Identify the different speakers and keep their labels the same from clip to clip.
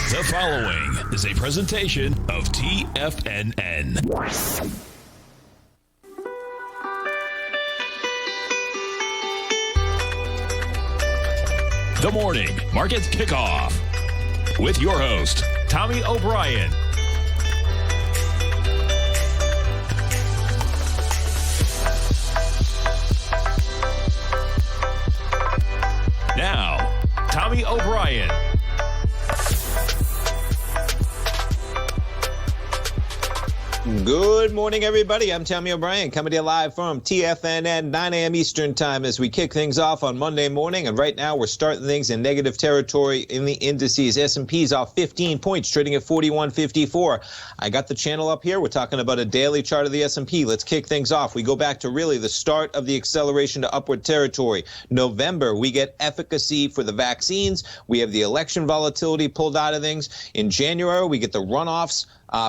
Speaker 1: The following is a presentation of TFNN. The Morning Market Kickoff with your host, Tommy O'Brien. Now, Tommy O'Brien.
Speaker 2: Good morning, everybody. I'm Tommy O'Brien, coming to you live from TFNN, 9 a.m. Eastern Time as we kick things off on Monday morning. And right now, we're starting things in negative territory in the indices. S&P's off 15 points, trading at 41.54. I got the channel up here. We're talking about a daily chart of the S&P. Let's kick things off. We go back to really the start of the acceleration to upward territory. November, we get efficacy for the vaccines. We have the election volatility pulled out of things. In January, we get the runoffs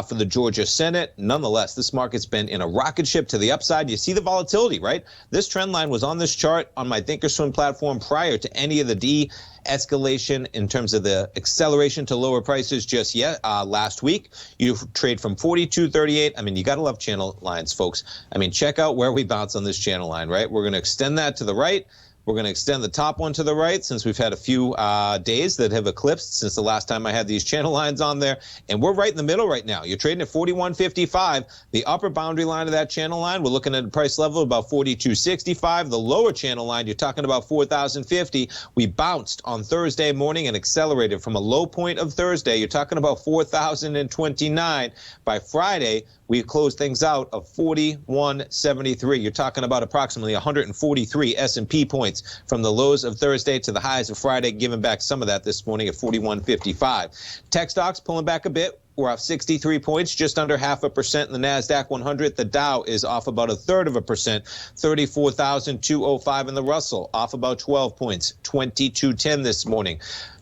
Speaker 2: for the Georgia Senate. Nonetheless, this market's been in a rocket ship to the upside. You see the volatility, right? This trend line was on this chart on my Thinkorswim platform prior to any of the de-escalation in terms of the acceleration to lower prices just yet last week. You trade from 42.38. I mean, you got to love channel lines, folks. I mean, check out where we bounce on this channel line, right? We're going to extend that to the right. We're going to extend the top one to the right since we've had a few days that have eclipsed since the last time I had these channel lines on there. And we're right in the middle right now. You're trading at 41.55. The upper boundary line of that channel line, we're looking at a price level of about 42.65. The lower channel line, you're talking about 4,050. We bounced on Thursday morning and accelerated from a low point of Thursday. You're talking about 4,029. By Friday, we closed things out of 41.73. You're talking about approximately 143 S&P points from the lows of Thursday to the highs of Friday, giving back some of that this morning at 41.55. Tech stocks pulling back a bit. We're off 63 points, just under 0.5% in the NASDAQ 100. The Dow is off about 1/3%, 34,205 in the Russell, off about 12 points, 2210 this morning.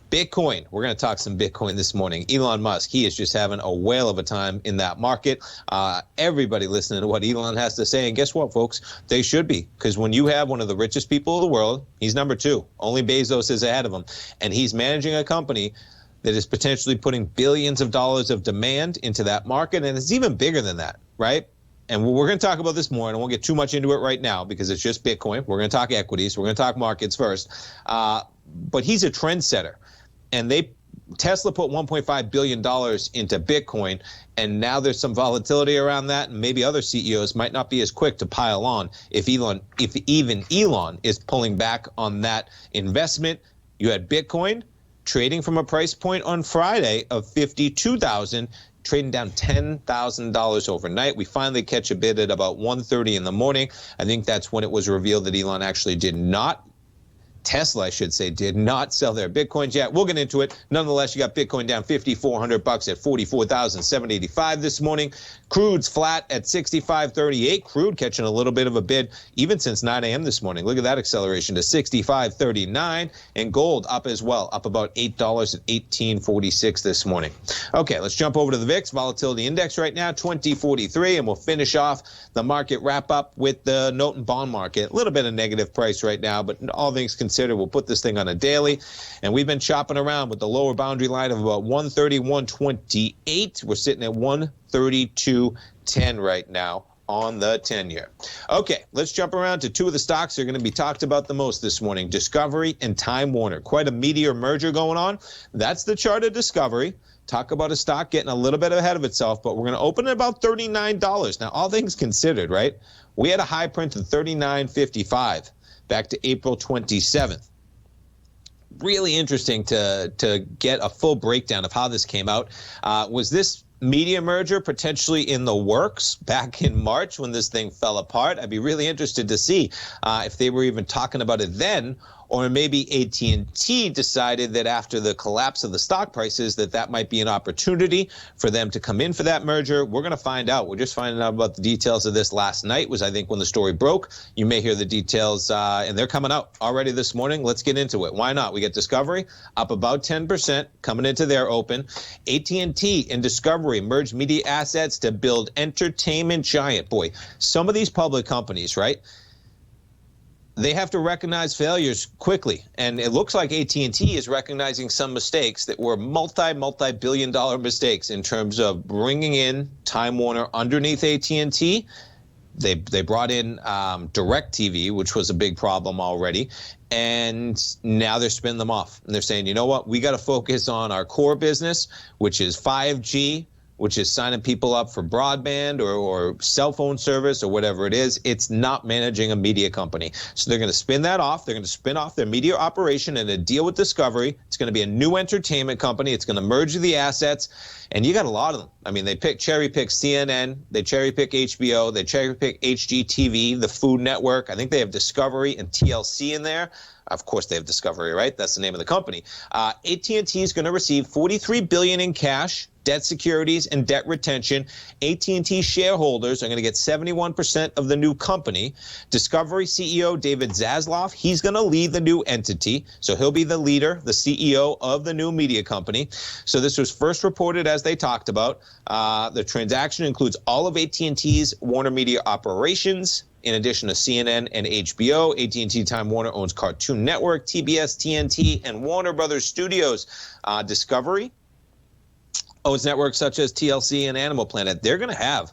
Speaker 2: Bitcoin, we're going to talk some Bitcoin this morning. Elon Musk, he is just having a whale of a time in that market. Everybody listening to what Elon has to say. And guess what, folks? They should be, because when you have one of the richest people in the world, he's number 2. Only Bezos is ahead of him. And he's managing a company that is potentially putting billions of dollars of demand into that market. And it's even bigger than that, right? And we're going to talk about this more, and I won't get too much into it right now because it's just Bitcoin. We're going to talk equities. We're going to talk markets first. But he's a trendsetter. And Tesla put $1.5 billion into Bitcoin, and now there's some volatility around that, and maybe other CEOs might not be as quick to pile on if even Elon is pulling back on that investment. You had Bitcoin trading from a price point on Friday of $52,000, trading down $10,000 overnight. We finally catch a bid at about 1:30 in the morning. I think that's when it was revealed that Elon actually Tesla, I should say, did not sell their Bitcoins yet. We'll get into it. Nonetheless, you got Bitcoin down $5,400 at 44,785 this morning. Crude's flat at 65.38. Crude catching a little bit of a bid even since 9 a.m. this morning. Look at that acceleration to 65.39. And gold up as well, up about $8 at 18.46 this morning. Okay, let's jump over to the VIX Volatility Index right now, 2043, and we'll finish off the market wrap up with the note and bond market. A little bit of negative price right now, but all things considered, we'll put this thing on a daily. And we've been chopping around with the lower boundary line of about 131.28. We're sitting at 132.10 right now on the 10-year. Okay, let's jump around to two of the stocks that are going to be talked about the most this morning, Discovery and Time Warner. Quite a meteor merger going on. That's the chart of Discovery. Talk about a stock getting a little bit ahead of itself, but we're going to open at about $39. Now, all things considered, right? We had a high print of $39.55 back to April 27th. Really interesting to get a full breakdown of how this came out. Was this media merger potentially in the works back in March when this thing fell apart? I'd be really interested to see if they were even talking about it then, or maybe AT&T decided that after the collapse of the stock prices that might be an opportunity for them to come in for that merger. We're going to find out. We're just finding out about the details of this last night, was I think when the story broke. You may hear the details, and they're coming out already this morning. Let's get into it. Why not? We get Discovery up about 10% coming into their open. AT&T and Discovery merged media assets to build entertainment giant. Boy, some of these public companies, right? they have to recognize failures quickly. And it looks like AT&T is recognizing some mistakes that were multi-billion dollar mistakes in terms of bringing in Time Warner underneath AT&T. They brought in DirecTV, which was a big problem already. And now they're spinning them off. And they're saying, you know what, we got to focus on our core business, which is 5G, which is signing people up for broadband or cell phone service or whatever it is. It's not managing a media company. So they're going to spin that off. They're going to spin off their media operation and a deal with Discovery. It's going to be a new entertainment company. It's going to merge the assets. And you got a lot of them. I mean, they cherry pick CNN. They cherry pick HBO. They cherry pick HGTV, the Food Network. I think they have Discovery and TLC in there. Of course, they have Discovery, right? That's the name of the company. AT&T is going to receive $43 billion in cash, debt securities, and debt retention. AT&T shareholders are going to get 71% of the new company. Discovery CEO David Zaslav, he's going to lead the new entity. So he'll be the leader, the CEO of the new media company. So this was first reported as they talked about. The transaction includes all of AT&T's Warner Media operations. In addition to CNN and HBO, AT&T Time Warner owns Cartoon Network, TBS, TNT, and Warner Brothers Studios. Discovery owns networks such as TLC and Animal Planet. They're going to have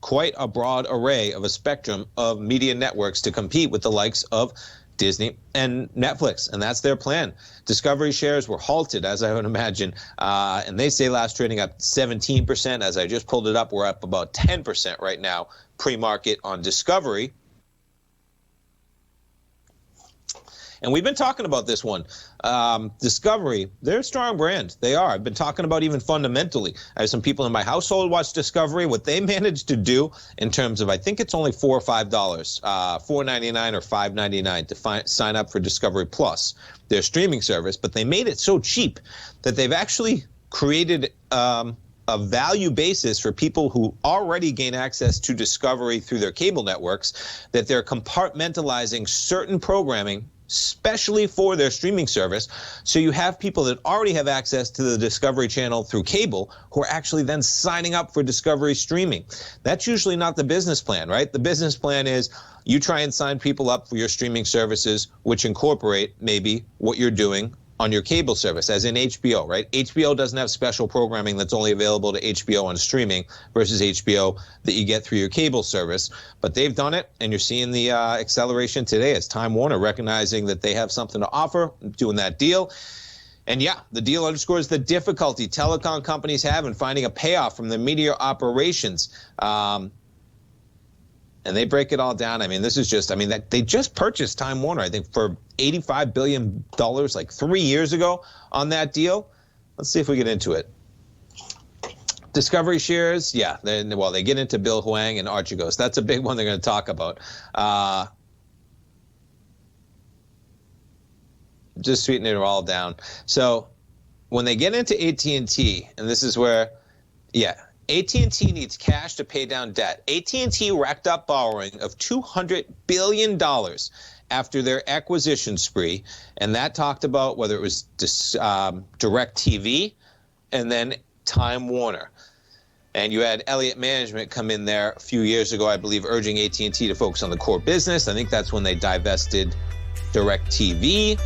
Speaker 2: quite a broad array of a spectrum of media networks to compete with the likes of Disney and Netflix, and that's their plan. Discovery shares were halted, as I would imagine, and they say last trading up 17%. As I just pulled it up, we're up about 10% right now, pre-market on Discovery. And we've been talking about this one. Discovery, they're a strong brand. They are. I've been talking about even fundamentally. I have some people in my household watch Discovery. What they managed to do in terms of, I think it's only $4 or $5, $4.99 or $5.99 to sign up for Discovery Plus, their streaming service. But they made it so cheap that they've actually created a value basis for people who already gain access to Discovery through their cable networks, that they're compartmentalizing certain programming especially for their streaming service. So you have people that already have access to the Discovery Channel through cable who are actually then signing up for Discovery streaming. That's usually not the business plan, right? The business plan is you try and sign people up for your streaming services, which incorporate maybe what you're doing on your cable service, as in HBO, right? HBO doesn't have special programming that's only available to HBO on streaming versus HBO that you get through your cable service. But they've done it, and you're seeing the acceleration today as Time Warner recognizing that they have something to offer, doing that deal. And yeah, the deal underscores the difficulty telecom companies have in finding a payoff from their media operations. And they break it all down. I mean, this is just, I mean, that they just purchased Time Warner, I think, for $85 billion like 3 years ago on that deal. Let's see if we get into it. Discovery shares, yeah, they get into Bill Huang and Archegos. That's a big one they're going to talk about. Just sweeten it all down. So when they get into AT&T, and this is where, yeah, AT&T needs cash to pay down debt. AT&T racked up borrowing of $200 billion after their acquisition spree, and that talked about whether it was DirecTV and then Time Warner. And you had Elliott Management come in there a few years ago, I believe, urging AT&T to focus on the core business. I think that's when they divested DirecTV.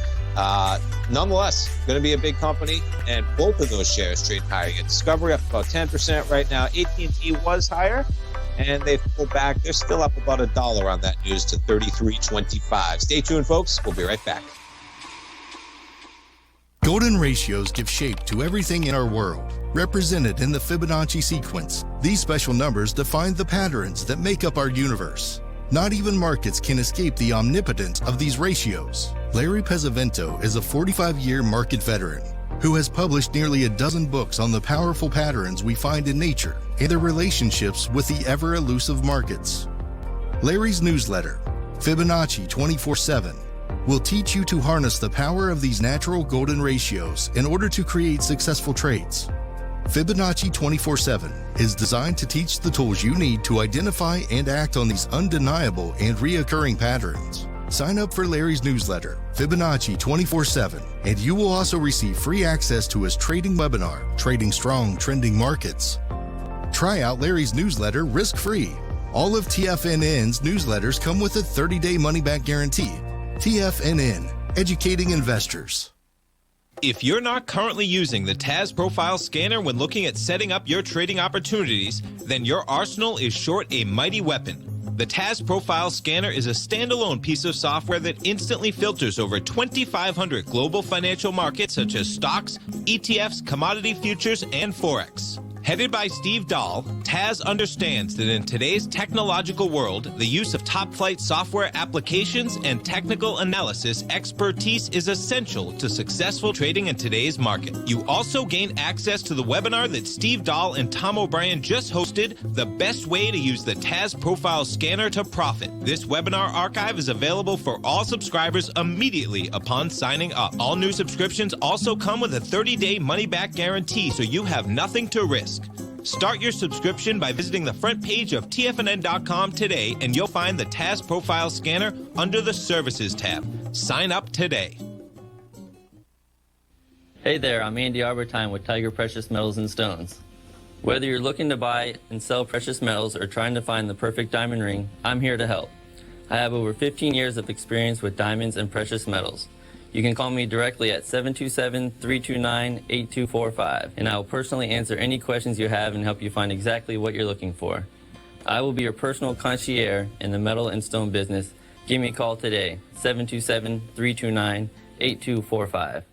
Speaker 2: Nonetheless, going to be a big company, and both of those shares trade higher. Discovery up about 10% right now. AT&T was higher, and they've pulled back. They're still up about $1 on that news to $33.25. Stay tuned, folks. We'll be right back.
Speaker 3: Golden ratios give shape to everything in our world, represented in the Fibonacci sequence. These special numbers define the patterns that make up our universe. Not even markets can escape the omnipotence of these ratios. Larry Pesavento is a 45-year market veteran who has published nearly a dozen books on the powerful patterns we find in nature and their relationships with the ever-elusive markets. Larry's newsletter, Fibonacci 24/7, will teach you to harness the power of these natural golden ratios in order to create successful trades. Fibonacci 24/7 is designed to teach the tools you need to identify and act on these undeniable and reoccurring patterns. Sign up for Larry's newsletter, Fibonacci 24/7, and you will also receive free access to his trading webinar, Trading Strong Trending Markets. Try out Larry's newsletter risk-free. All of TFNN's newsletters come with a 30-day money-back guarantee. TFNN, educating investors.
Speaker 4: If you're not currently using the TAS Profile Scanner when looking at setting up your trading opportunities, then your arsenal is short a mighty weapon. The TAS Profile Scanner is a standalone piece of software that instantly filters over 2,500 global financial markets such as stocks, ETFs, commodity futures, and Forex. Headed by Steve Dahl, TAS understands that in today's technological world, the use of top-flight software applications and technical analysis expertise is essential to successful trading in today's market. You also gain access to the webinar that Steve Dahl and Tom O'Brien just hosted, The Best Way to Use the TAS Profile Scanner to Profit. This webinar archive is available for all subscribers immediately upon signing up. All new subscriptions also come with a 30-day money-back guarantee, so you have nothing to risk. Start your subscription by visiting the front page of TFNN.com today, and you'll find the TAS Profile Scanner under the Services tab. Sign up today.
Speaker 5: Hey there, I'm Andy Arbertine with Tiger Precious Metals and Stones. Whether you're looking to buy and sell precious metals or trying to find the perfect diamond ring, I'm here to help. I have over 15 years of experience with diamonds and precious metals. You can call me directly at 727-329-8245, and I will personally answer any questions you have and help you find exactly what you're looking for. I will be your personal concierge in the metal and stone business. Give me a call today, 727-329-8245.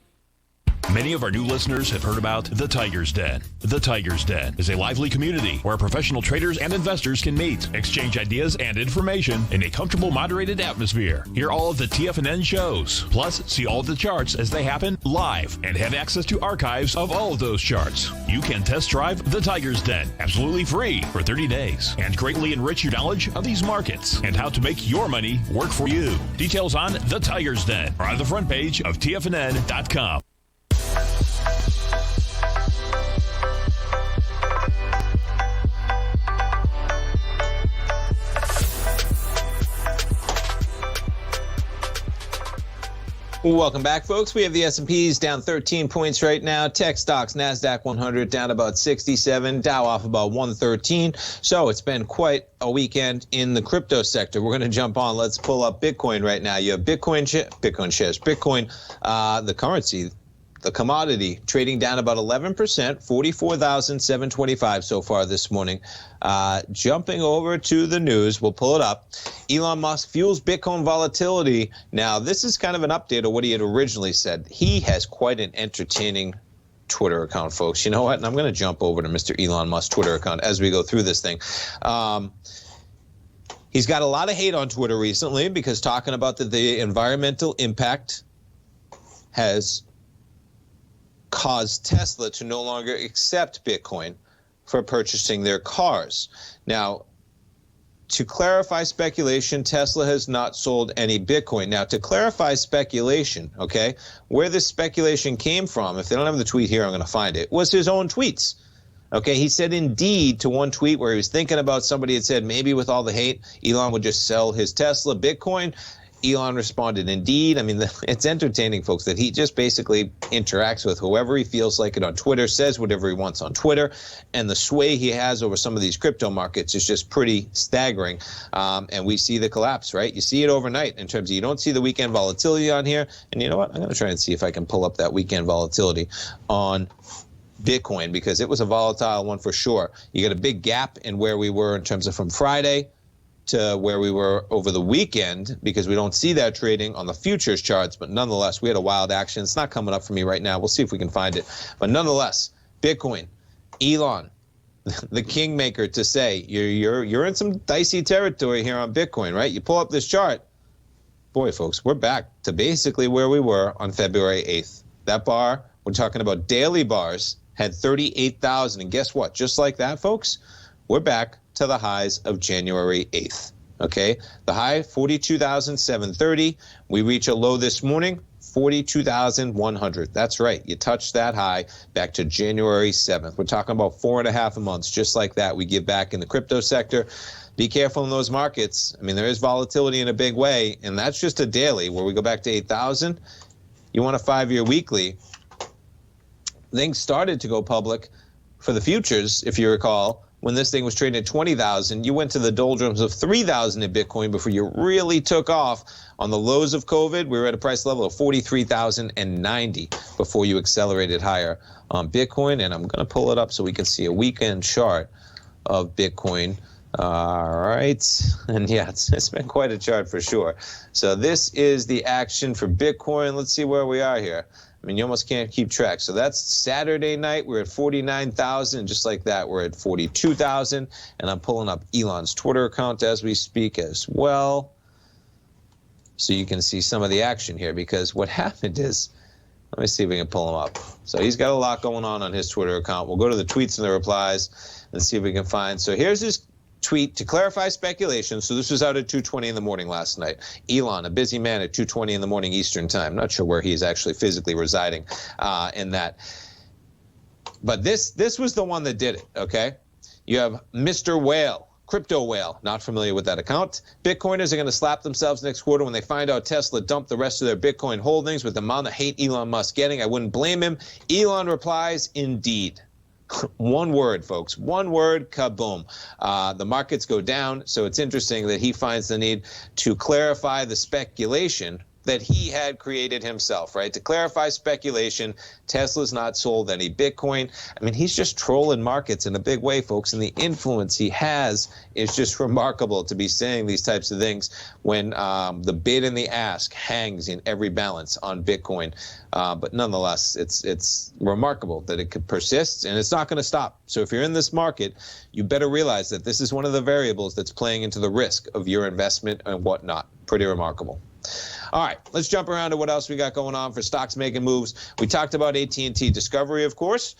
Speaker 1: Many of our new listeners have heard about The Tiger's Den. The Tiger's Den is a lively community where professional traders and investors can meet, exchange ideas and information in a comfortable, moderated atmosphere. Hear all of the TFNN shows, plus see all of the charts as they happen live and have access to archives of all of those charts. You can test drive The Tiger's Den absolutely free for 30 days and greatly enrich your knowledge of these markets and how to make your money work for you. Details on The Tiger's Den are on the front page of TFNN.com.
Speaker 2: Welcome back, folks. We have the S&Ps down 13 points right now. Tech stocks, NASDAQ 100 down about 67, Dow off about 113. So it's been quite a weekend in the crypto sector. We're going to jump on. Let's pull up Bitcoin right now. You have Bitcoin shares, the currency, the commodity, trading down about 11%, 44,725 so far this morning. Jumping over to the news, we'll pull it up. Elon Musk fuels Bitcoin volatility. Now, this is kind of an update of what he had originally said. He has quite an entertaining Twitter account, folks. You know what? And I'm going to jump over to Mr. Elon Musk's Twitter account as we go through this thing. He's got a lot of hate on Twitter recently because talking about the environmental impact has caused Tesla to no longer accept Bitcoin for purchasing their cars. Now, to clarify speculation, Tesla has not sold any Bitcoin. Now, to clarify speculation, okay, where this speculation came from, if they don't have the tweet here, I'm going to find it, was his own tweets. Okay, he said indeed to one tweet where he was thinking about somebody had said maybe with all the hate, Elon would just sell his Tesla Bitcoin. Elon responded, indeed. I mean, it's entertaining, folks, that he just basically interacts with whoever he feels like it on Twitter, says whatever he wants on Twitter, and the sway he has over some of these crypto markets is just pretty staggering. And we see the collapse, right? You see it overnight in terms of you don't see the weekend volatility on here. And you know what? I'm going to try and see if I can pull up that weekend volatility on Bitcoin because it was a volatile one for sure. You get a big gap in where we were in terms of from Friday to where we were over the weekend because we don't see that trading on the futures charts, but nonetheless, we had a wild action. It's not coming up for me right now. We'll see if we can find it. But nonetheless, Bitcoin, Elon, the kingmaker to say, you're in some dicey territory here on Bitcoin, right? You pull up this chart. Boy, folks, we're back to basically where we were on February 8th. That bar, we're talking about daily bars, had 38,000. And guess what? Just like that, folks, we're back to the highs of January 8th, okay? The high, 42,730. We reach a low this morning, 42,100. That's right. You touched that high back to January 7th. We're talking about 4.5 months, just like that we give back in the crypto sector. Be careful in those markets. I mean, there is volatility in a big way, and that's just a daily where we go back to 8,000. You want a 5-year weekly. Things started to go public for the futures, if you recall, when this thing was trading at 20,000. You went to the doldrums of 3,000 in Bitcoin before you really took off. On the lows of COVID, we were at a price level of 43,090 before you accelerated higher on Bitcoin. And I'm going to pull it up so we can see a weekend chart of Bitcoin. All right. And yeah, it's been quite a chart for sure. So this is the action for Bitcoin. Let's see where we are here. I mean, you almost can't keep track. So that's Saturday night. We're at 49,000. Just like that, we're at 42,000. And I'm pulling up Elon's Twitter account as we speak as well, so you can see some of the action here. Because what happened is, let me see if we can pull him up. So he's got a lot going on his Twitter account. We'll go to the tweets and the replies and see if we can find. So here's his tweet: to clarify speculation. So this was out at 2:20 in the morning last night. Elon, a busy man at 2:20 in the morning Eastern time. Not sure where he is actually physically residing in that. But this was the one that did it, okay? You have Mr. Whale, Crypto Whale, not familiar with that account. Bitcoiners are going to slap themselves next quarter when they find out Tesla dumped the rest of their Bitcoin holdings with the amount of hate Elon Musk getting. I wouldn't blame him. Elon replies, indeed. One word, folks. One word, kaboom. The markets go down, so it's interesting that he finds the need to clarify the speculation that he had created himself, right? To clarify speculation, Tesla's not sold any Bitcoin. I mean, he's just trolling markets in a big way, folks, and the influence he has is just remarkable to be saying these types of things when the bid and the ask hangs in every balance on Bitcoin. But nonetheless, it's remarkable that it could persist, and it's not going to stop. So if you're in this market, you better realize that this is one of the variables that's playing into the risk of your investment and whatnot. Pretty remarkable. All right, let's jump around to what else we got going on for stocks making moves. We talked about AT&T Discovery, of course.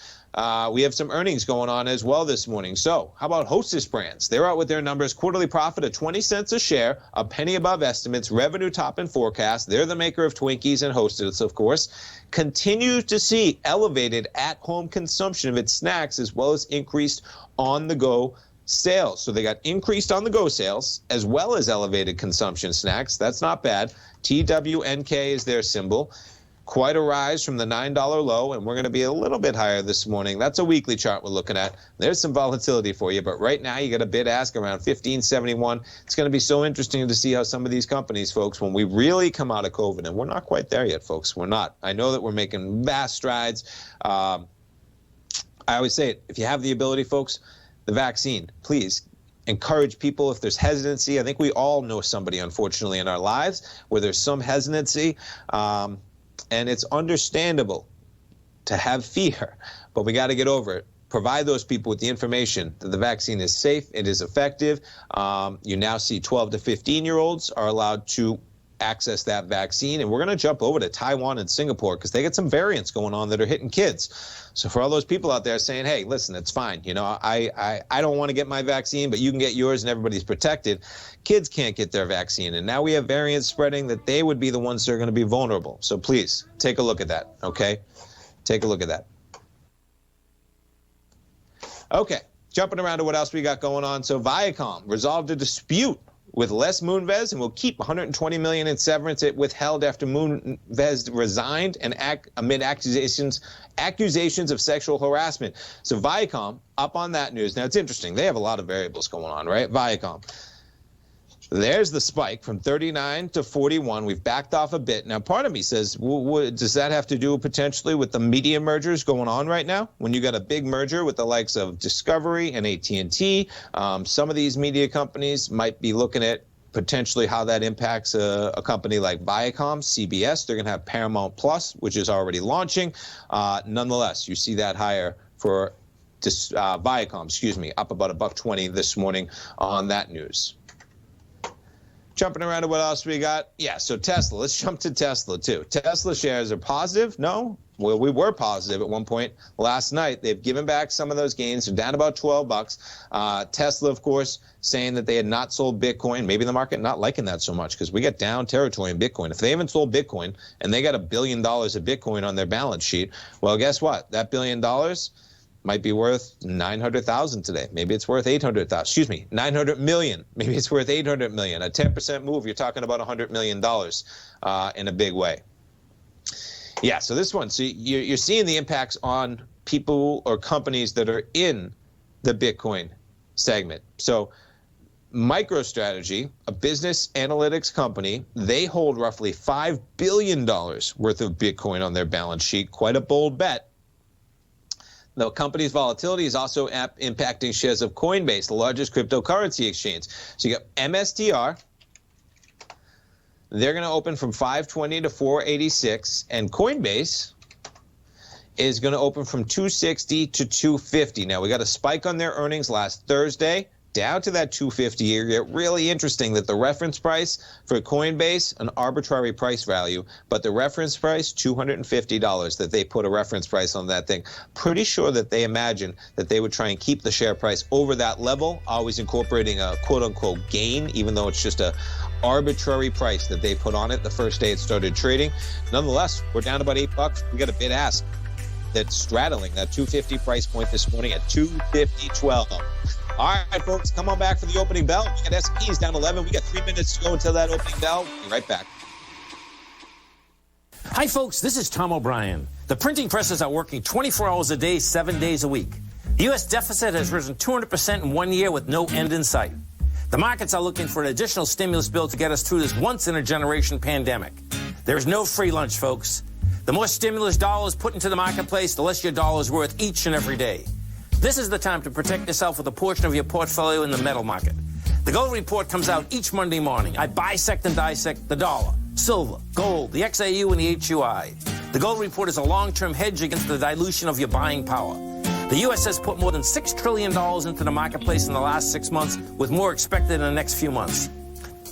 Speaker 2: We have some earnings going on as well this morning. So how about Hostess Brands? They're out with their numbers. Quarterly profit of 20 cents a share, a penny above estimates, revenue top in forecast. They're the maker of Twinkies and Hostess, of course. Continue to see elevated at-home consumption of its snacks as well as increased on-the-go sales. So they got increased on-the-go sales as well as elevated consumption snacks. That's not bad. TWNK is their symbol. Quite a rise from the $9 low, and we're going to be a little bit higher this morning. That's a weekly chart we're looking at. There's some volatility for you, but right now you got a bid ask around 1571. It's going to be so interesting to see how some of these companies, folks, when we really come out of COVID, and we're not quite there yet, folks. We're not. I know that we're making vast strides. I always say it, if you have the ability, folks, the vaccine, please encourage people if there's hesitancy. I think we all know somebody, unfortunately, in our lives where there's some hesitancy, and it's understandable to have fear, but we got to get over it. Provide those people with the information that the vaccine is safe, it is effective. You now see 12 to 15-year-olds are allowed to access that vaccine, and we're going to jump over to Taiwan and Singapore because they get some variants going on that are hitting kids. So for all those people out there saying, hey, listen, it's fine, you know, I don't want to get my vaccine, but you can get yours and everybody's protected. Kids can't get their vaccine, and now we have variants spreading that they would be the ones that are going to be vulnerable. So please take a look at that, okay? Take a look at that. Okay, jumping around to what else we got going on. So Viacom resolved a dispute with Les Moonves and will keep $120 million in severance it withheld after Moonves resigned and amid accusations of sexual harassment. So Viacom, up on that news. Now, it's interesting. They have a lot of variables going on, right? Viacom. There's the spike from 39 to 41. We've backed off a bit. Now, part of me says, well, does that have to do potentially with the media mergers going on right now? When you got a big merger with the likes of Discovery and AT&T, some of these media companies might be looking at potentially how that impacts a company like Viacom, CBS. They're going to have Paramount Plus, which is already launching. Nonetheless, you see that higher for Viacom, up about $1.20 this morning on that news. Jumping around to what else we got. Yeah, so Tesla. Let's jump to Tesla, too. Tesla shares are positive? No. Well, we were positive at one point last night. They've given back some of those gains. They're down about $12. Tesla, of course, saying that they had not sold Bitcoin. Maybe the market not liking that so much because we got down territory in Bitcoin. If they haven't sold Bitcoin and they got $1 billion of Bitcoin on their balance sheet, well, guess what? That $1 billion might be worth 900,000 today. Maybe it's worth 800,000. 900 million. Maybe it's worth 800 million. A 10% move, you're talking about $100 million in a big way. Yeah, so this one, so you're seeing the impacts on people or companies that are in the Bitcoin segment. So MicroStrategy, a business analytics company, they hold roughly $5 billion worth of Bitcoin on their balance sheet. Quite a bold bet. The company's volatility is also impacting shares of Coinbase, the largest cryptocurrency exchange. So you got MSTR. They're going to open from 520 to 486, and Coinbase is going to open from 260 to 250. Now, we got a spike on their earnings last Thursday, down to that 250 area. Really interesting that the reference price for Coinbase, an arbitrary price value, but the reference price, $250, that they put a reference price on that thing. Pretty sure that they imagine that they would try and keep the share price over that level, always incorporating a quote-unquote gain, even though it's just a arbitrary price that they put on it the first day it started trading. Nonetheless, we're down about $8. We got a bid ask that's straddling that 250 price point this morning at 250.12. All right, folks, come on back for the opening bell. We got S&P's down 11. We got 3 minutes to go until that opening bell. We'll be right back.
Speaker 6: Hi, folks. This is Tom O'Brien. The printing presses are working 24 hours a day, 7 days a week. The U.S. deficit has risen 200% in 1 year with no end in sight. The markets are looking for an additional stimulus bill to get us through this once-in-a-generation pandemic. There is no free lunch, folks. The more stimulus dollars put into the marketplace, the less your dollar is worth each and every day. This is the time to protect yourself with a portion of your portfolio in the metal market. The Gold Report comes out each Monday morning. I bisect and dissect the dollar, silver, gold, the XAU, and the HUI. The Gold Report is a long-term hedge against the dilution of your buying power. The U.S. has put more than $6 trillion into the marketplace in the last 6 months, with more expected in the next few months.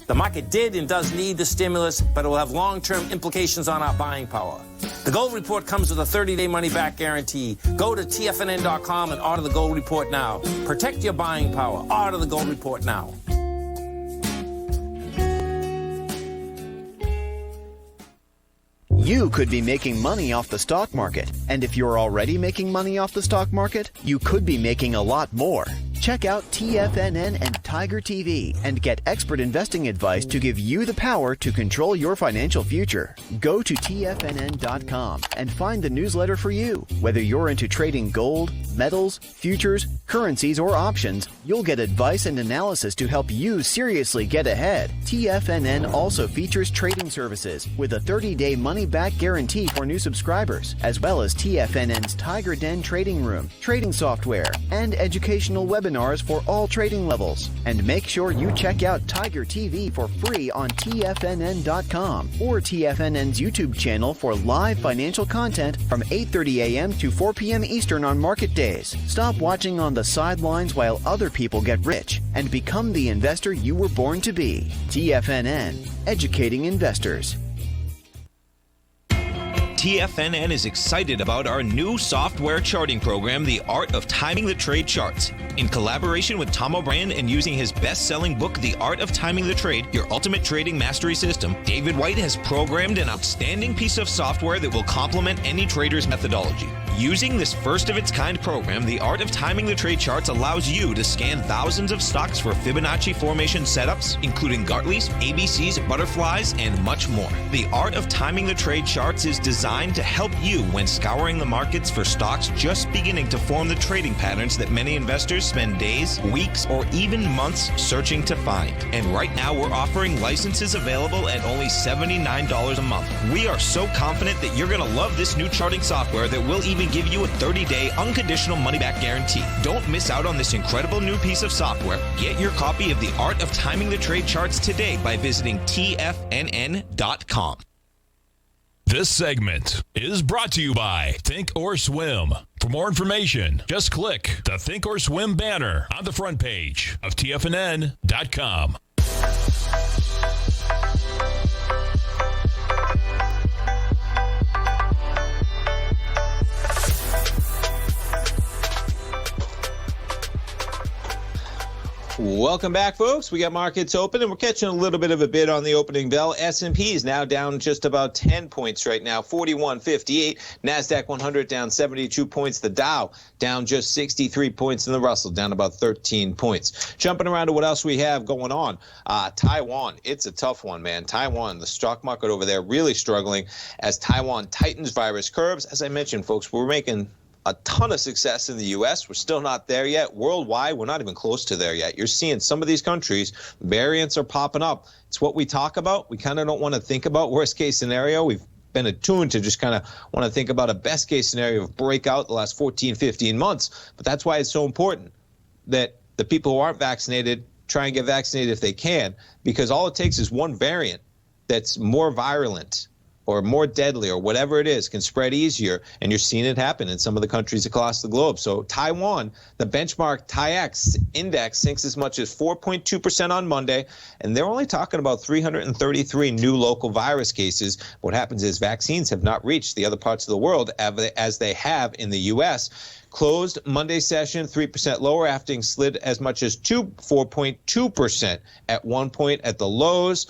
Speaker 6: The market did and does need the stimulus, but it will have long-term implications on our buying power. The Gold Report comes with a 30-day money-back guarantee. Go to TFNN.com and order the Gold Report now. Protect your buying power. Order the Gold Report now.
Speaker 7: You could be making money off the stock market. And if you're already making money off the stock market, you could be making a lot more. Check out TFNN and Tiger TV and get expert investing advice to give you the power to control your financial future. Go to TFNN.com and find the newsletter for you. Whether you're into trading gold, metals, futures, currencies, or options, you'll get advice and analysis to help you seriously get ahead. TFNN also features trading services with a 30-day money-back guarantee for new subscribers, as well as TFNN's Tiger Den trading room, trading software, and educational webinars for all trading levels. And make sure you check out Tiger TV for free on TFNN.com or TFNN's YouTube channel for live financial content from 8:30 a.m. to 4 p.m. Eastern on market days. Stop watching on the sidelines while other people get rich and become the investor you were born to be. TFNN, educating investors.
Speaker 4: TFNN is excited about our new software charting program, The Art of Timing the Trade Charts. In collaboration with Tom O'Brien and using his best-selling book, The Art of Timing the Trade, Your Ultimate Trading Mastery System, David White has programmed an outstanding piece of software that will complement any trader's methodology. Using this first-of-its-kind program, The Art of Timing the Trade Charts allows you to scan thousands of stocks for Fibonacci formation setups, including Gartley's, ABC's, butterflies, and much more. The Art of Timing the Trade Charts is designed to help you when scouring the markets for stocks just beginning to form the trading patterns that many investors spend days, weeks, or even months searching to find. And right now, we're offering licenses available at only $79 a month. We are so confident that you're going to love this new charting software that will even give you a 30-day unconditional money-back guarantee. Don't miss out on this incredible new piece of software. Get your copy of The Art of Timing the Trade Charts today by visiting TFNN.com.
Speaker 1: This segment is brought to you by Think or Swim. For more information, just click the Think or Swim banner on the front page of TFNN.com.
Speaker 2: Welcome back, folks. We got markets open, and we're catching a little bit of a bid on the opening bell. S&P is now down just about 10 points right now, 41.58. NASDAQ 100 down 72 points. The Dow down just 63 points, and the Russell down about 13 points. Jumping around to what else we have going on. Taiwan, it's a tough one, man. Taiwan, the stock market over there really struggling as Taiwan tightens virus curves. As I mentioned, folks, we're making a ton of success in the U.S. We're still not there yet. Worldwide, we're not even close to there yet. You're seeing some of these countries, variants are popping up. It's what we talk about. We kind of don't want to think about worst case scenario. We've been attuned to just kind of want to think about a best case scenario of breakout the last 14, 15 months. But that's why it's so important that the people who aren't vaccinated try and get vaccinated if they can, because all it takes is one variant that's more virulent or more deadly or whatever it is, can spread easier, and you're seeing it happen in some of the countries across the globe. So Taiwan, the benchmark TAIEX index sinks as much as 4.2% on Monday, and they're only talking about 333 new local virus cases. What happens is vaccines have not reached the other parts of the world as they have in the U.S. Closed Monday session 3% lower after being slid as much as 4.2% at one point at the lows.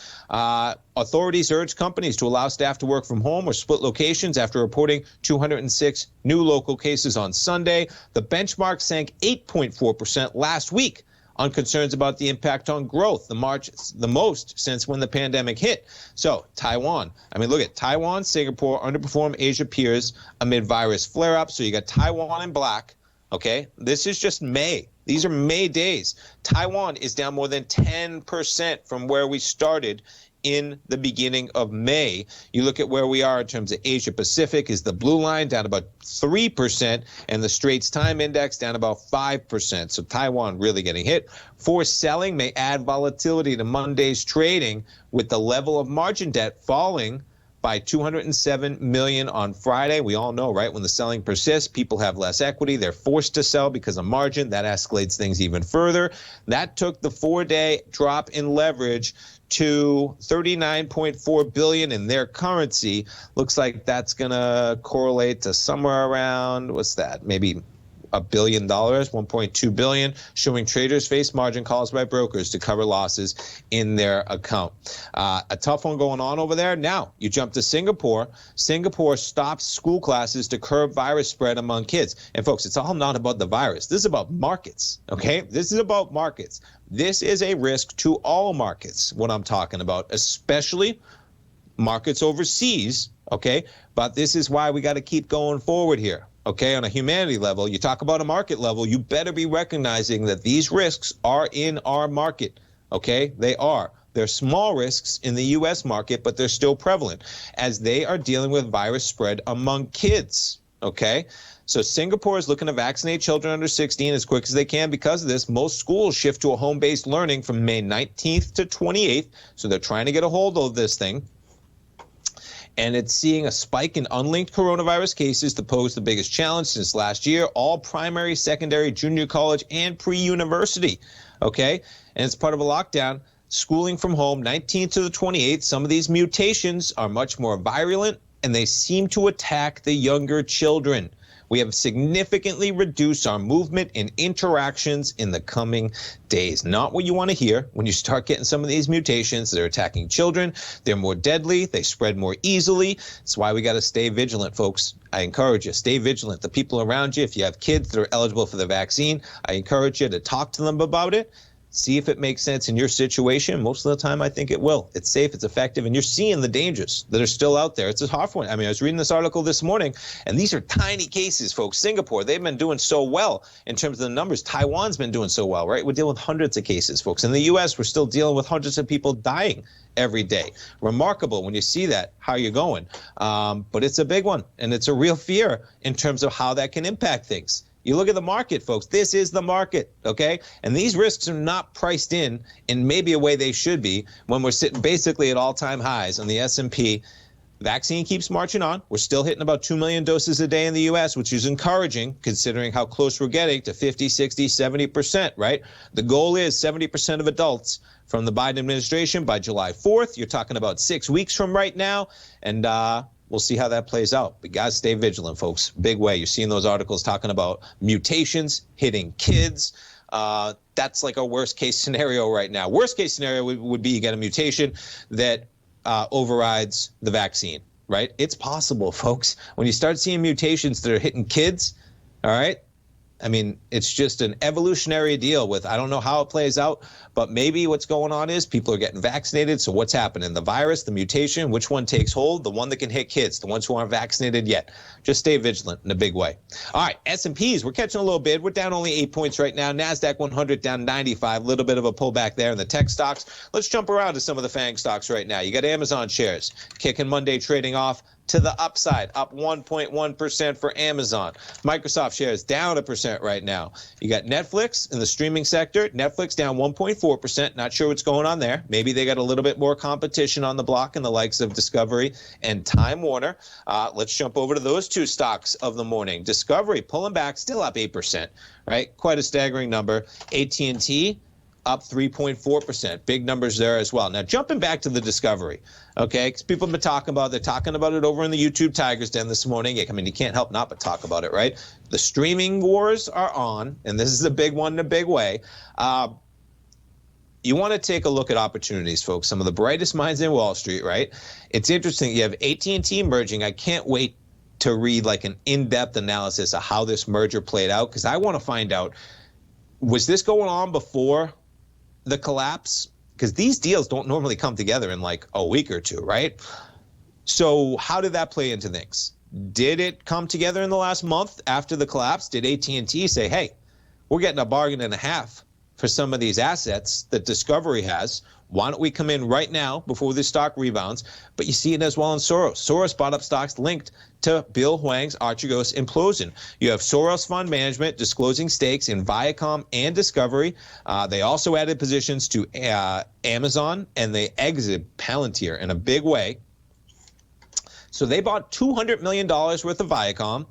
Speaker 2: Authorities urged companies to allow staff to work from home or split locations after reporting 206 new local cases on Sunday. The benchmark sank 8.4% last week on concerns about the impact on growth, the most since when the pandemic hit. So Taiwan, look at Taiwan, Singapore underperform Asia peers amid virus flare-ups. So you got Taiwan in black, okay? This is just May. These are May days. Taiwan is down more than 10% from where we started in the beginning of May. You look at where we are in terms of Asia Pacific is the blue line, down about 3%, and the Straits Time Index down about 5%. So Taiwan really getting hit. Forced selling may add volatility to Monday's trading, with the level of margin debt falling by $207 million on Friday. We all know, right, when the selling persists, people have less equity. They're forced to sell because of margin. That escalates things even further. That took the 4-day drop in leverage to $39.4 billion in their currency. Looks like that's going to correlate to somewhere around, what's that, maybe $1 billion, $1.2 billion, showing traders face margin calls by brokers to cover losses in their account. A tough one going on over there. Now, you jump to Singapore. Singapore stops school classes to curb virus spread among kids. And folks, it's all not about the virus. This is about markets, okay? This is about markets. This is a risk to all markets, what I'm talking about, especially markets overseas, okay? But this is why we got to keep going forward here. Okay, on a humanity level, you talk about a market level, you better be recognizing that these risks are in our market. Okay, they are. They're small risks in the U.S. market, but they're still prevalent as they are dealing with virus spread among kids. Okay, so Singapore is looking to vaccinate children under 16 as quick as they can. Because of this, most schools shift to a home-based learning from May 19th to 28th. So they're trying to get a hold of this thing. And it's seeing a spike in unlinked coronavirus cases that pose the biggest challenge since last year. All primary, secondary, junior college, and pre-university, okay? And it's part of a lockdown. Schooling from home, 19th to the 28th. Some of these mutations are much more virulent, and they seem to attack the younger children. We have significantly reduced our movement and interactions in the coming days. Not what you want to hear when you start getting some of these mutations. They're attacking children. They're more deadly. They spread more easily. That's why we got to stay vigilant, folks. I encourage you, stay vigilant. The people around you, if you have kids that are eligible for the vaccine, I encourage you to talk to them about it. See if it makes sense in your situation. Most of the time, I think it will. It's safe, it's effective, and you're seeing the dangers that are still out there. It's a hard one. I was reading this article this morning, and these are tiny cases, folks. Singapore, they've been doing so well in terms of the numbers. Taiwan's been doing so well, right? We're dealing with hundreds of cases, folks. In the U.S., we're still dealing with hundreds of people dying every day. Remarkable when you see that, how you're going. But it's a big one, and it's a real fear in terms of how that can impact things. You look at the market, folks. This is the market, okay? And these risks are not priced in maybe a way they should be when we're sitting basically at all-time highs on the S&P. Vaccine keeps marching on. We're still hitting about 2 million doses a day in the U.S., which is encouraging considering how close we're getting to 50, 60, 70%, right? The goal is 70% of adults from the Biden administration by July 4th. You're talking about 6 weeks from right now, and we'll see how that plays out. But guys, stay vigilant, folks. Big way. You're seeing those articles talking about mutations hitting kids. That's like a worst case scenario right now. Worst case scenario would be you get a mutation that overrides the vaccine, right? It's possible, folks. When you start seeing mutations that are hitting kids, all right, I mean, it's just an evolutionary deal with, I don't know how it plays out, but maybe what's going on is people are getting vaccinated. So what's happening? The virus, the mutation, which one takes hold? The one that can hit kids, the ones who aren't vaccinated yet. Just stay vigilant in a big way. All right, S&Ps, we're catching a little bid. We're down only 8 points right now. NASDAQ 100 down 95, a little bit of a pullback there in the tech stocks. Let's jump around to some of the FANG stocks right now. You got Amazon shares kicking Monday, trading off to the upside, up 1.1% for Amazon. Microsoft shares down 1% right now. You got Netflix in the streaming sector. Netflix down 1.4%. Not sure what's going on there. Maybe they got a little bit more competition on the block in the likes of Discovery and Time Warner. Let's jump over to those two stocks of the morning. Discovery pulling back, still up 8%, right? Quite a staggering number. AT&T up 3.4%. Big numbers there as well. Now, jumping back to the Discovery, okay, because people have been talking about it. They're talking about it over in the YouTube Tigers Den this morning. I mean, you can't help not but talk about it, right? The streaming wars are on, and this is a big one in a big way. You want to take a look at opportunities, folks. Some of the brightest minds in Wall Street, right? It's interesting. You have AT&T merging. I can't wait to read like an in-depth analysis of how this merger played out, because I want to find out, was this going on before the collapse? Because these deals don't normally come together in like a week or two, right? So how did that play into things? Did it come together in the last month after the collapse? Did AT&T say, hey, we're getting a bargain and a half for some of these assets that Discovery has? Why don't we come in right now before this stock rebounds? But you see it as well in Soros. Soros bought up stocks linked to Bill Huang's Archegos implosion. You have Soros Fund Management disclosing stakes in Viacom and Discovery. They also added positions to Amazon, and they exited Palantir in a big way. So they bought $200 million worth of Viacom.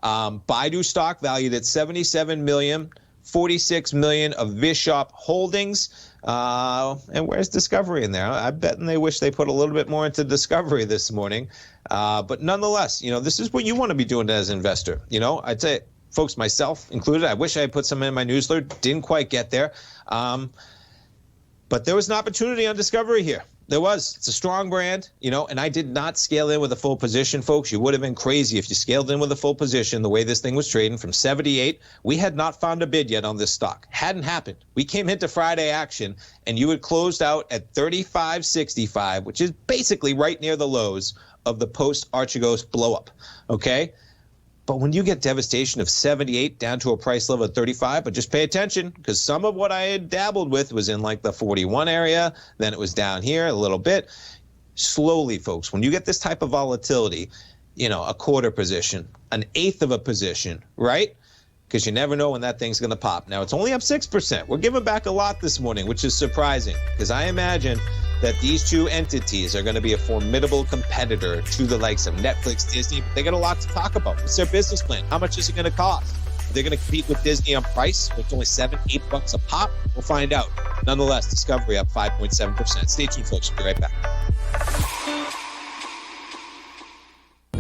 Speaker 2: Baidu stock valued at $77 million, $46 million of Vishop Holdings. And where's Discovery in there? I bet they wish they put a little bit more into Discovery this morning. But nonetheless, you know, this is what you want to be doing as an investor. You know, I'd say, folks, myself included, I wish I had put some in my newsletter. Didn't quite get there. But there was an opportunity on Discovery here. There was. It's a strong brand, you know, and I did not scale in with a full position, folks. You would have been crazy if you scaled in with a full position the way this thing was trading from 78. We had not found a bid yet on this stock. Hadn't happened. We came into Friday action, and you had closed out at 35.65, which is basically right near the lows of the post-Archegos blow-up, okay? But when you get devastation of 78 down to a price level of 35, but just pay attention, because some of what I had dabbled with was in like the 41 area, then it was down here a little bit. Slowly, folks, when you get this type of volatility, you know, a quarter position, an eighth of a position, right? Because you never know when that thing's going to pop. Now, it's only up 6%. We're giving back a lot this morning, which is surprising, because I imagine that these two entities are going to be a formidable competitor to the likes of Netflix, Disney. They got a lot to talk about. What's their business plan? How much is it going to cost? Are they going to compete with Disney on price? It's only $7-8 a pop. We'll find out. Nonetheless, Discovery up 5.7%. Stay tuned, folks. We'll be right back.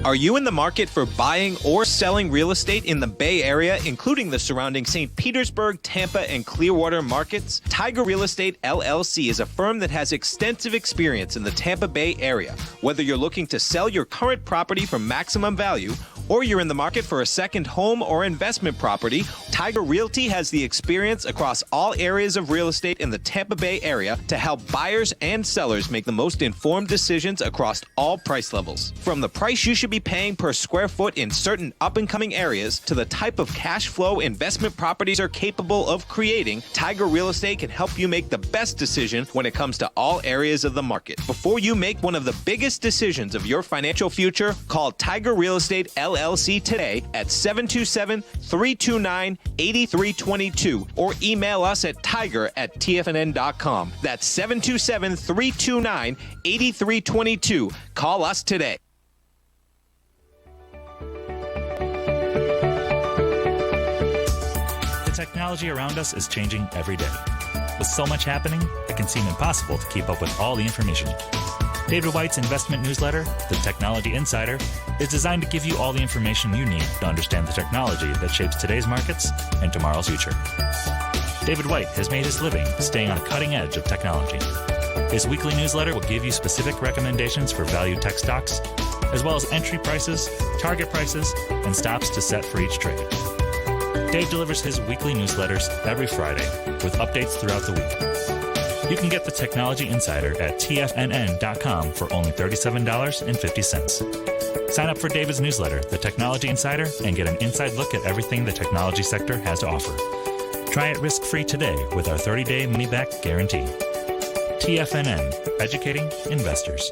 Speaker 4: Are you in the market for buying or selling real estate in the Bay Area, including the surrounding St. Petersburg, Tampa, and Clearwater markets? Tiger Real Estate LLC is a firm that has extensive experience in the Tampa Bay area. Whether you're looking to sell your current property for maximum value, or you're in the market for a second home or investment property, Tiger Realty has the experience across all areas of real estate in the Tampa Bay area to help buyers and sellers make the most informed decisions across all price levels. From the price you should be paying per square foot in certain up-and-coming areas to the type of cash flow investment properties are capable of creating, Tiger Real Estate can help you make the best decision when it comes to all areas of the market. Before you make one of the biggest decisions of your financial future, call Tiger Real Estate LLC today at 727-329-8322 or email us at tiger@tfnn.com. That's 727-329-8322. Call us today.
Speaker 8: The technology around us is changing every day. With so much happening, it can seem impossible to keep up with all the information. David White's investment newsletter, The Technology Insider, is designed to give you all the information you need to understand the technology that shapes today's markets and tomorrow's future. David White has made his living staying on the cutting edge of technology. His weekly newsletter will give you specific recommendations for value tech stocks, as well as entry prices, target prices, and stops to set for each trade. Dave delivers his weekly newsletters every Friday with updates throughout the week. You can get the Technology Insider at TFNN.com for only $37.50. Sign up for David's newsletter, The Technology Insider, and get an inside look at everything the technology sector has to offer. Try it risk-free today with our 30-day money-back guarantee. TFNN, educating investors.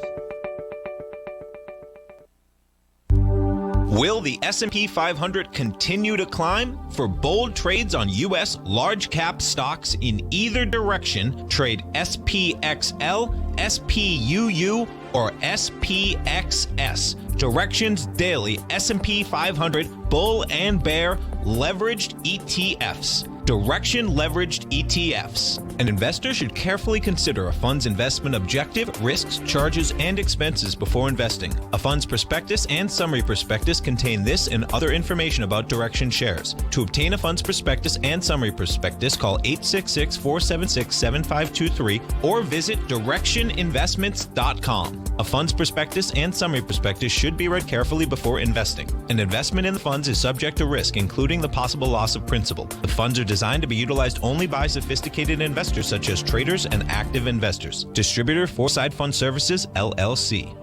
Speaker 4: Will the S&P 500 continue to climb? For bold trades on U.S. large-cap stocks in either direction, trade SPXL, SPUU, or SPXS. Directions Daily S&P 500 Bull and Bear Leveraged ETFs. Direction Leveraged ETFs. An investor should carefully consider a fund's investment objective, risks, charges, and expenses before investing. A fund's prospectus and summary prospectus contain this and other information about Direction shares. To obtain a fund's prospectus and summary prospectus, call 866-476-7523 or visit directioninvestments.com. A fund's prospectus and summary prospectus should be read carefully before investing. An investment in the funds is subject to risk, including the possible loss of principal. The funds are designed to be utilized only by sophisticated investors such as traders and active investors. Distributor Foreside Fund Services, LLC.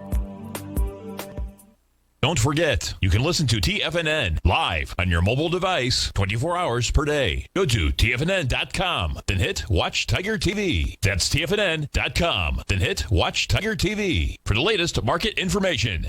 Speaker 1: Don't forget, you can listen to TFNN live on your mobile device 24 hours per day. Go to TFNN.com, then hit Watch Tiger TV. That's TFNN.com, then hit Watch Tiger TV for the latest market information.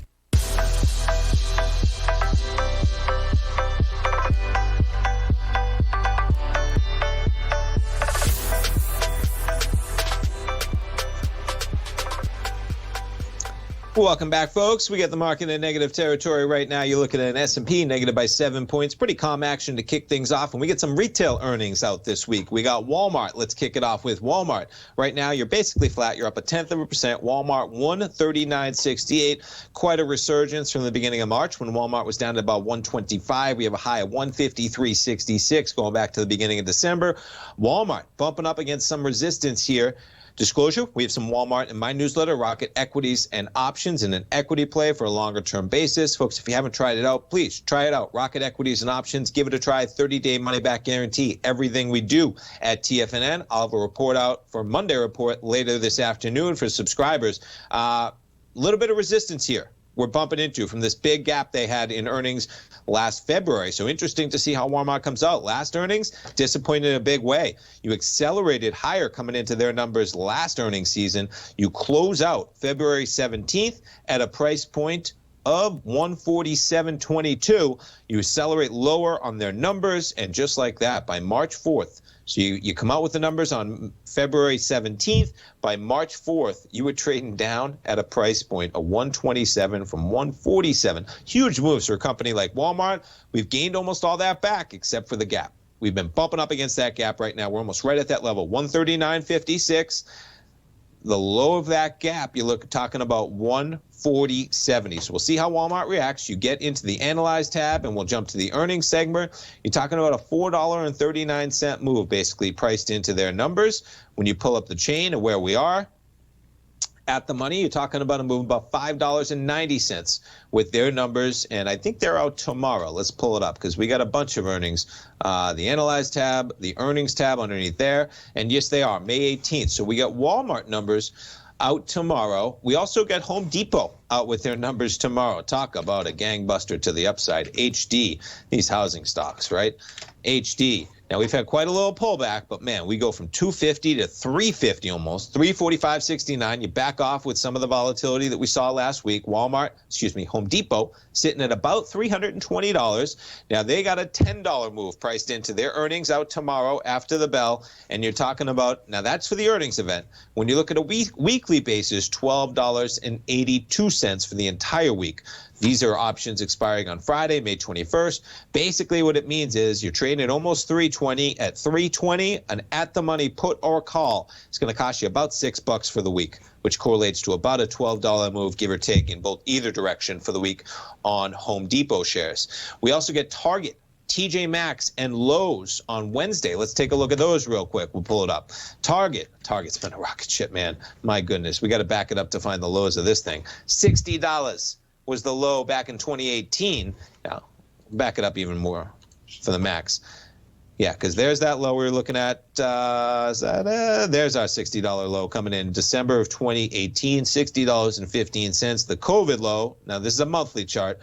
Speaker 2: Welcome back, folks. We got the market in negative territory right now. You're looking at an S&P negative by 7 points. Pretty calm action to kick things off. And we get some retail earnings out this week. We got Walmart. Let's kick it off with Walmart. Right now, you're basically flat. You're up 0.1%. Walmart 139.68. Quite a resurgence from the beginning of March when Walmart was down to about 125. We have a high of 153.66 going back to the beginning of December. Walmart bumping up against some resistance here. Disclosure, we have some Walmart in my newsletter, Rocket Equities and Options, in an equity play for a longer-term basis. Folks, if you haven't tried it out, please try it out. Rocket Equities and Options, give it a try, 30-day money-back guarantee. Everything we do at TFNN, I'll have a report out for Monday report later this afternoon for subscribers. A little bit of resistance here we're bumping into from this big gap they had in earnings last February. So interesting to see how Walmart comes out. Last earnings, disappointed in a big way. You accelerated higher coming into their numbers last earnings season. You close out February 17th at a price point of 147.22. You accelerate lower on their numbers, and just like that, by March 4th, so you come out with the numbers on February 17th. By March 4th, you were trading down at a price point of 127 from 147. Huge moves for a company like Walmart. We've gained almost all that back except for the gap. We've been bumping up against that gap right now. We're almost right at that level, 139.56. The low of that gap, you're talking about 140.70. So we'll see how Walmart reacts. You get into the Analyze tab, and we'll jump to the earnings segment. You're talking about a $4.39 move, basically priced into their numbers. When you pull up the chain of where we are at the money, you're talking about a move about $5.90 with their numbers, and I think they're out tomorrow. Let's pull it up because we got a bunch of earnings. The Analyze tab, the earnings tab underneath there, and yes, they are May 18th. So we got Walmart numbers out tomorrow. We also got Home Depot out with their numbers tomorrow. Talk about a gangbuster to the upside. HD, these housing stocks, right? HD. Now, we've had quite a little pullback, but, man, we go from 250 to 350 almost, 345.69. You back off with some of the volatility that we saw last week. Home Depot sitting at about $320. Now, they got a $10 move priced into their earnings out tomorrow after the bell, and you're talking about, now that's for the earnings event. When you look at a weekly basis, $12.82 for the entire week. These are options expiring on Friday, May 21st. Basically, what it means is you're trading at almost 320. At 320, an at-the-money put or call is going to cost you about $6 for the week, which correlates to about a $12 move, give or take, in either direction for the week on Home Depot shares. We also get Target, TJ Maxx, and Lowe's on Wednesday. Let's take a look at those real quick. We'll pull it up. Target's been a rocket ship, man. My goodness, we got to back it up to find the lows of this thing. $60 was the low back in 2018. Now, back it up even more for the max. Yeah, because there's that low we were looking at. There's our $60 low coming in December of 2018, $60.15. The COVID low, now this is a monthly chart.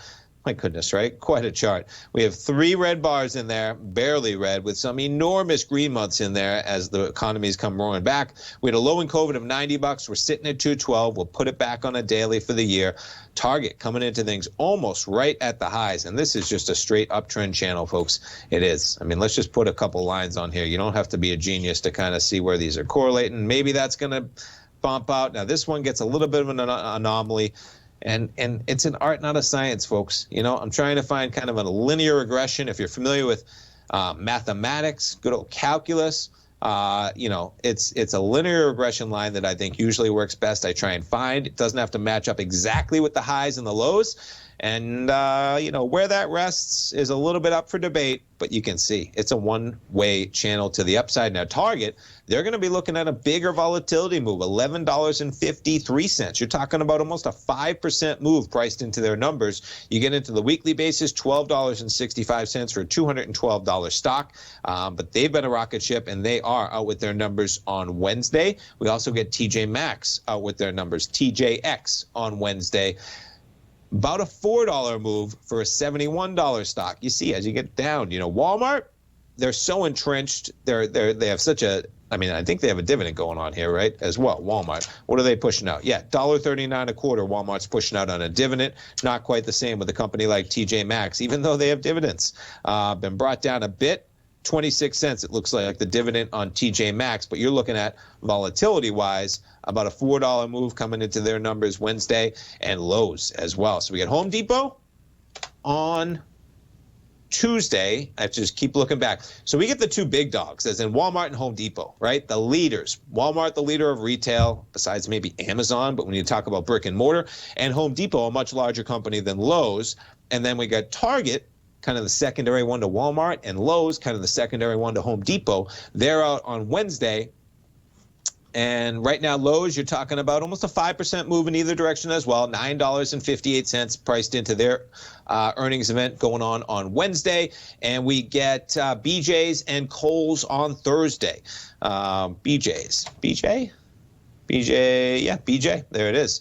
Speaker 2: My goodness, right? Quite a chart. We have 3 red bars in there, barely red, with some enormous green months in there as the economies come roaring back. We had a low in COVID of $90. We're sitting at $212. We'll put it back on a daily for the year. Target coming into things almost right at the highs. And this is just a straight uptrend channel, folks. It is. I mean, let's just put a couple lines on here. You don't have to be a genius to kind of see where these are correlating. Maybe that's going to bump out. Now, this one gets a little bit of an anomaly. And it's an art, not a science, folks. You know, I'm trying to find kind of a linear regression. If you're familiar with mathematics, good old calculus, you know, it's a linear regression line that I think usually works best. I try and find. It doesn't have to match up exactly with the highs and the lows. And, you know, where that rests is a little bit up for debate, but you can see it's a one-way channel to the upside. Now, Target, they're going to be looking at a bigger volatility move, $11.53. You're talking about almost a 5% move priced into their numbers. You get into the weekly basis, $12.65 for a $212 stock. But they've been a rocket ship, and they are out with their numbers on Wednesday. We also get TJ Maxx out with their numbers, TJX on Wednesday. About a $4 move for a $71 stock. You see, as you get down, you know, Walmart, they're so entrenched. They have such a, I mean, I think they have a dividend going on here, right, as well, Walmart. What are they pushing out? Yeah, $1.39 a quarter Walmart's pushing out on a dividend. Not quite the same with a company like TJ Maxx, even though they have dividends. Been brought down a bit. 26 cents, it looks like the dividend on TJ Maxx, but you're looking at volatility-wise, about a $4 move coming into their numbers Wednesday, and Lowe's as well. So we get Home Depot on Tuesday. I have to just keep looking back. So we get the 2 big dogs, as in Walmart and Home Depot, right? The leaders. Walmart, the leader of retail, besides maybe Amazon, but when you talk about brick and mortar, and Home Depot, a much larger company than Lowe's. And then we got Target, kind of the secondary one to Walmart, and Lowe's, kind of the secondary one to Home Depot. They're out on Wednesday. And right now, Lowe's, you're talking about almost a 5% move in either direction as well. $9.58 priced into their earnings event going on Wednesday. And we get BJ's and Kohl's on Thursday. BJ, there it is.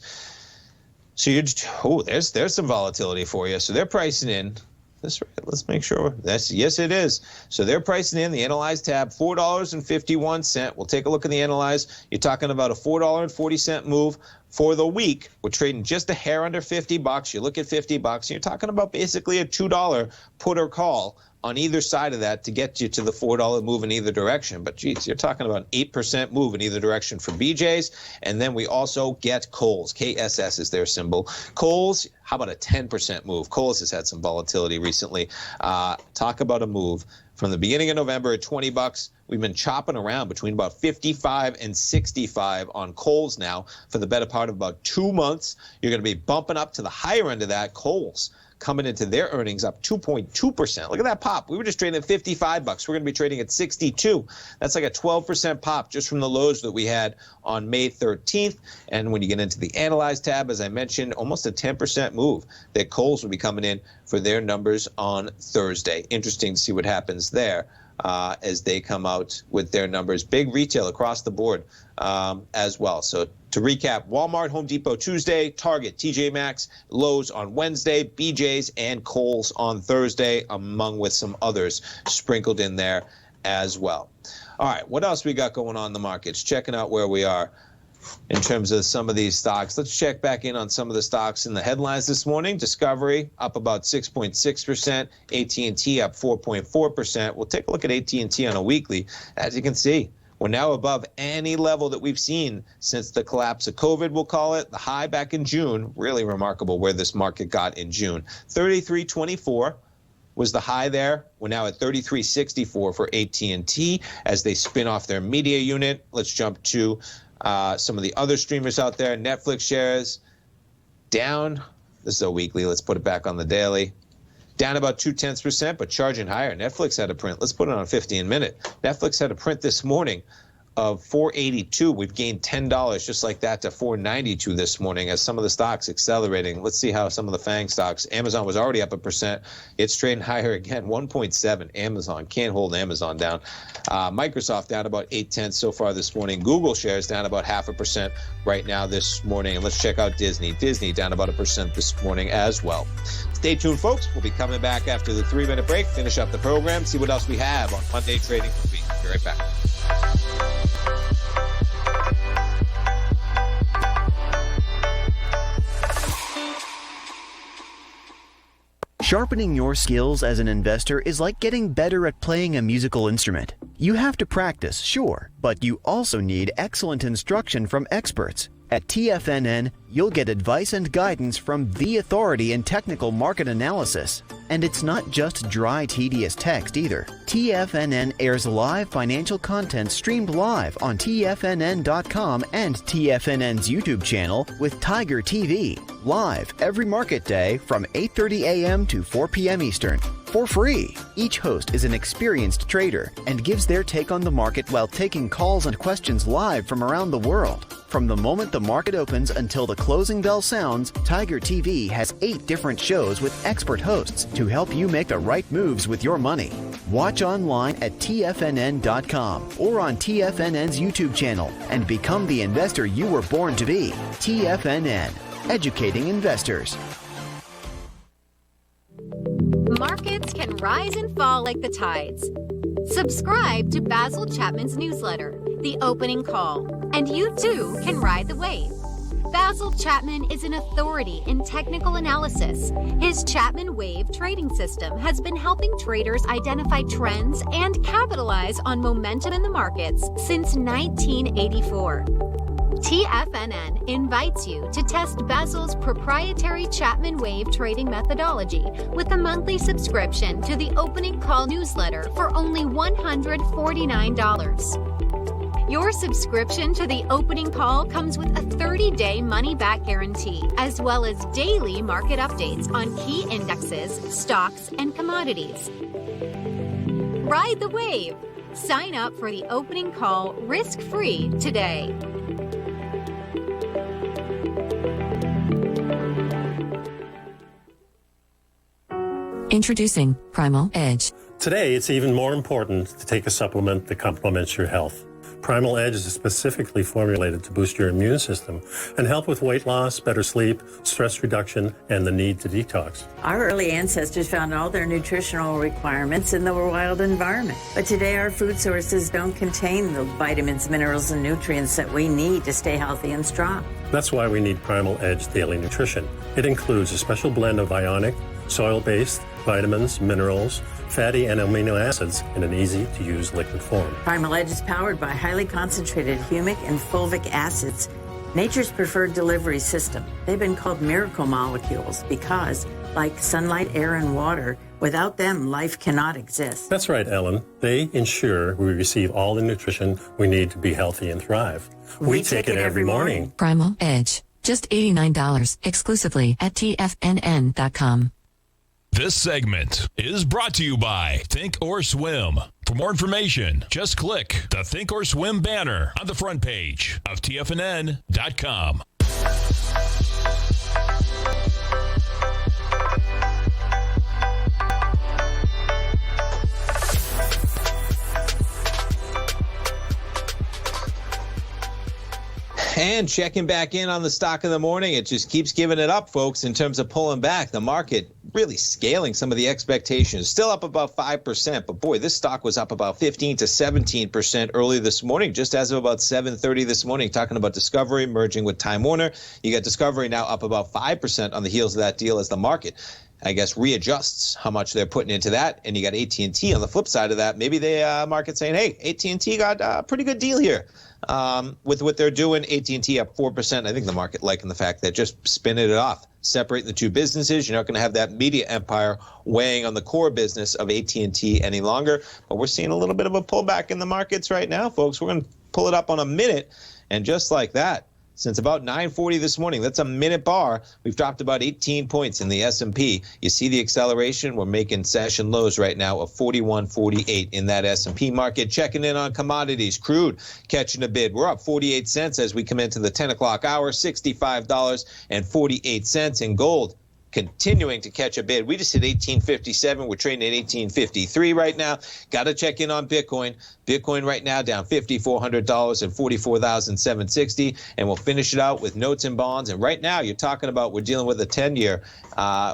Speaker 2: So there's some volatility for you. So they're pricing in. That's right. Let's make sure. Yes, it is. So they're pricing in the Analyze tab, $4.51. We'll take a look at the Analyze. You're talking about a $4.40 move for the week. We're trading just a hair under $50. You look at $50, and you're talking about basically a $2 put or call on either side of that to get you to the $4 move in either direction. But, geez, you're talking about an 8% move in either direction for BJ's. And then we also get Kohl's. KSS is their symbol. Kohl's, how about a 10% move? Kohl's has had some volatility recently. Talk about a move. From the beginning of November at $20, we've been chopping around between about 55 and 65 on Kohl's now for the better part of about 2 months. You're going to be bumping up to the higher end of that. Kohl's coming into their earnings up 2.2%. Look at that pop. We were just trading at $55. We're going to be trading at 62. That's like a 12% pop just from the lows that we had on May 13th. And when you get into the Analyze tab, as I mentioned, almost a 10% move that Kohl's will be coming in for their numbers on Thursday. Interesting to see what happens there as they come out with their numbers. Big retail across the board as well. So to recap, Walmart, Home Depot Tuesday, Target, TJ Maxx, Lowe's on Wednesday, BJ's, and Kohl's on Thursday, among with some others sprinkled in there as well. All right, what else we got going on in the markets? Checking out where we are in terms of some of these stocks. Let's check back in on some of the stocks in the headlines this morning. Discovery up about 6.6%. AT&T up 4.4%. We'll take a look at AT&T on a weekly. As you can see, we're now above any level that we've seen since the collapse of COVID, we'll call it. The high back in June, really remarkable where this market got in June. 33.24 was the high there. We're now at 33.64 for AT&T as they spin off their media unit. Let's jump to some of the other streamers out there. Netflix shares down. This is a weekly. Let's put it back on the daily. Down about 0.2%, but charging higher. Netflix had a print. Let's put it on a 15-minute. Netflix had a print this morning of 482. We've gained $10 just like that to 492 this morning as some of the stocks accelerating. Let's see how some of the FANG stocks. Amazon was already up 1%. It's trading higher again, 1.7. Amazon can't hold Amazon down. Microsoft down about 0.8 so far this morning. Google shares down about 0.5% right now this morning. And let's check out Disney. Disney down about 1% this morning as well. Stay tuned, folks. We'll be coming back after the 3-minute break, finish up the program, see what else we have on Monday Trading Week. Be right back.
Speaker 7: Sharpening your skills as an investor is like getting better at playing a musical instrument. You have to practice, sure, but you also need excellent instruction from experts. At TFNN, you'll get advice and guidance from the authority in technical market analysis. And it's not just dry, tedious text either. TFNN airs live financial content streamed live on TFNN.com and TFNN's YouTube channel with Tiger TV, live every market day from 8:30 a.m. to 4 p.m. Eastern. For free. Each host is an experienced trader and gives their take on the market while taking calls and questions live from around the world. From the moment the market opens until the closing bell sounds, Tiger TV has 8 different shows with expert hosts to help you make the right moves with your money. Watch online at TFNN.com or on TFNN's YouTube channel and become the investor you were born to be. TFNN, educating investors.
Speaker 9: Markets can rise and fall like the tides. Subscribe to Basil Chapman's newsletter, The Opening Call, and you too can ride the wave. Basil Chapman is an authority in technical analysis. His Chapman Wave trading system has been helping traders identify trends and capitalize on momentum in the markets since 1984. TFNN invites you to test Basil's proprietary Chapman Wave trading methodology with a monthly subscription to the Opening Call newsletter for only $149. Your subscription to the Opening Call comes with a 30-day money-back guarantee, as well as daily market updates on key indexes, stocks, and commodities. Ride the wave. Sign up for the Opening Call risk-free today.
Speaker 10: Introducing Primal Edge.
Speaker 11: Today, it's even more important to take a supplement that complements your health. Primal Edge is specifically formulated to boost your immune system and help with weight loss, better sleep, stress reduction, and the need to detox.
Speaker 12: Our early ancestors found all their nutritional requirements in the wild environment. But today, our food sources don't contain the vitamins, minerals, and nutrients that we need to stay healthy and strong.
Speaker 11: That's why we need Primal Edge Daily Nutrition. It includes a special blend of ionic, soil-based vitamins, minerals, fatty and amino acids in an easy-to-use liquid form.
Speaker 12: Primal Edge is powered by highly concentrated humic and fulvic acids, nature's preferred delivery system. They've been called miracle molecules because, like sunlight, air, and water, without them, life cannot exist.
Speaker 11: That's right, Ellen. They ensure we receive all the nutrition we need to be healthy and thrive. We take it every morning.
Speaker 10: Primal Edge. Just $89 exclusively at TFNN.com.
Speaker 1: This segment is brought to you by Think or Swim. For more information, just click the Think or Swim banner on the front page of TFNN.com.
Speaker 2: And checking back in on the stock of the morning, it just keeps giving it up, folks, in terms of pulling back. The market really scaling some of the expectations. Still up about 5%, but boy, this stock was up about 15 to 17% early this morning, just as of about 7:30 this morning, talking about Discovery merging with Time Warner. You got Discovery now up about 5% on the heels of that deal as the market, I guess, readjusts how much they're putting into that. And you got AT&T on the flip side of that. Maybe the market saying, hey, AT&T got a pretty good deal here. With what they're doing, AT&T up 4%. I think the market liking the fact that just spinning it off, separating the two businesses. You're not going to have that media empire weighing on the core business of AT&T any longer. But we're seeing a little bit of a pullback in the markets right now, folks. We're going to pull it up on a minute, and just like that, since about 9:40 this morning. That's a minute bar. We've dropped about 18 points in the S&P. You see the acceleration. We're making session lows right now of 41.48 in that S&P market. Checking in on commodities. Crude catching a bid. We're up 48 cents as we come into the 10 o'clock hour, $65.48 in gold. Continuing to catch a bid. We just hit 1857. We're trading at 1853 right now. Got to check in on Bitcoin. Bitcoin right now down $5,400 and 44,760. And we'll finish it out with notes and bonds. And right now you're talking about we're dealing with a 10-year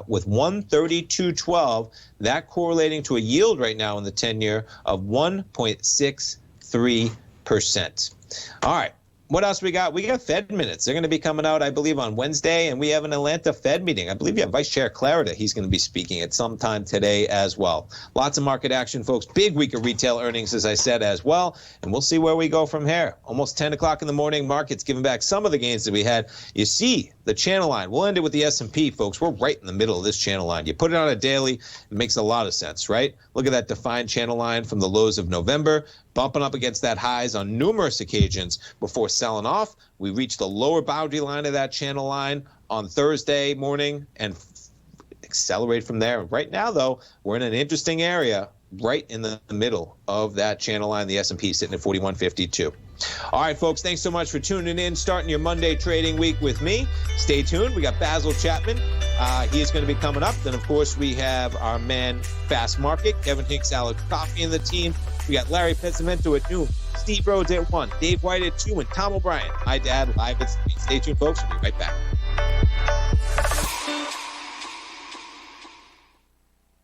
Speaker 2: with 132.12. That correlating to a yield right now in the 10-year of 1.63%. All right. What else we got? We got Fed minutes. They're going to be coming out, I believe, on Wednesday, and we have an Atlanta Fed meeting. I believe you have Vice Chair Clarida. He's going to be speaking at some time today as well. Lots of market action, folks. Big week of retail earnings, as I said, as well, and we'll see where we go from here. Almost 10 o'clock in the morning. Markets giving back some of the gains that we had. You see the channel line. We'll end it with the S&P, folks. We're right in the middle of this channel line. You put it on a daily, it makes a lot of sense, right? Look at that defined channel line from the lows of November, bumping up against that highs on numerous occasions before selling off. We reached the lower boundary line of that channel line on Thursday morning and accelerate from there. Right now, though, we're in an interesting area right in the middle of that channel line. The S&P sitting at 41.52. All right, folks, thanks so much for tuning in, starting your Monday trading week with me. Stay tuned. We got Basil Chapman. He is going to be coming up. Then, of course, we have our man, Fast Market, Kevin Hicks, Alex Coffey in the team. We got Larry Pescimento at noon, Steve Rhodes at 1, Dave White at 2, and Tom O'Brien, my dad, live at 3. Stay tuned, folks. We'll be right back.